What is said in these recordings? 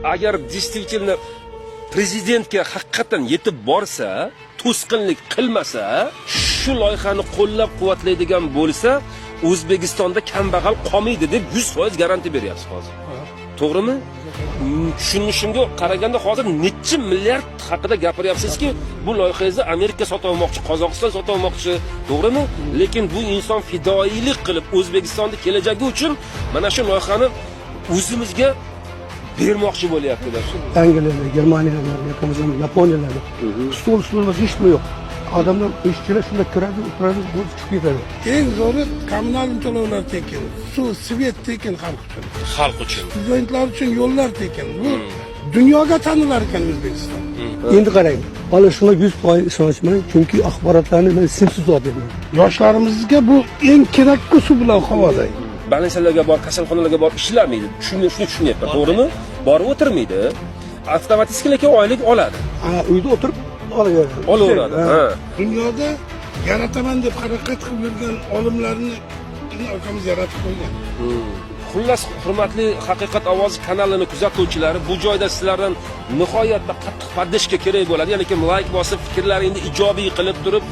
Agar действительно prezidentga haqiqatan yetib borsa, to'sqinlik qilmasa, shu loyihani qo'llab-quvvatlaydigan bo'lsa, O'zbekistonda kambag'al qolmaydi deb 100% garantiya beryapsiz hozir. To'g'rimi? Shunga qaraganda hozir necha milliard haqida gapiryapsizki, bu loyihangizni Amerika sotib olmoqchi, Qozog'iston sotib olmoqchi, to'g'rimi? Lekin bu inson fidoyilik qilib O'zbekistonning kelajagi uchun mana shu loyihani o'zimizga bermoqchi bo'lyapti-da. Angliyalar, Germaniyalar, Yaponiyalar. Stol hiç mi yok? Adamlar işçiler şunda kiradi, o'tiradi, chiqib ketadi. Eng zo'ri kommunal to'lovlar tekin, suv, svet tekin xalq uchun. Xalq uchun. Studentlar uchun yo'llar tekin. Bu dunyoga tanilar ekan O'zbekiston. Endi qarang, mana shuna 100% ishonchman, chunki axborotlarni men simsiz olib beraman. Yoshlarimizga bu eng kerakli suv bilan havoda. Balansalarga bor, kasalxonalarga bor ishlamaydi. Shuni tushunyapman, to'g'rimi? Borib o'tirmaydi. Avtomatik lekin oylik oladi. Uyda o'tirib Olaveradi. Ha. Dunyoda yarataman deb harakat qilib yurgan olimlarni akamiz yaratib qo'ygan. Xullas, hurmatli Haqiqat ovozi kanalini kuzatuvchilari, bu joyda sizlardan nihoyatda qattiq podдержка kerak bo'ladi. Ya'ni kim like bosib, fikrlaringizni ijobiy qilib turib,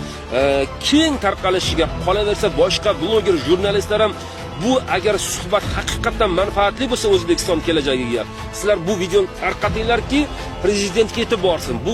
keng tarqalishiga, qolaversa boshqa bloger, jurnalistlar ham bu agar suhbat haqiqatan manfaatli bo'lsa O'zbekiston kelajagiga, sizlar bu videoni tarqatinglarki, prezidentga yetib borsin. Bu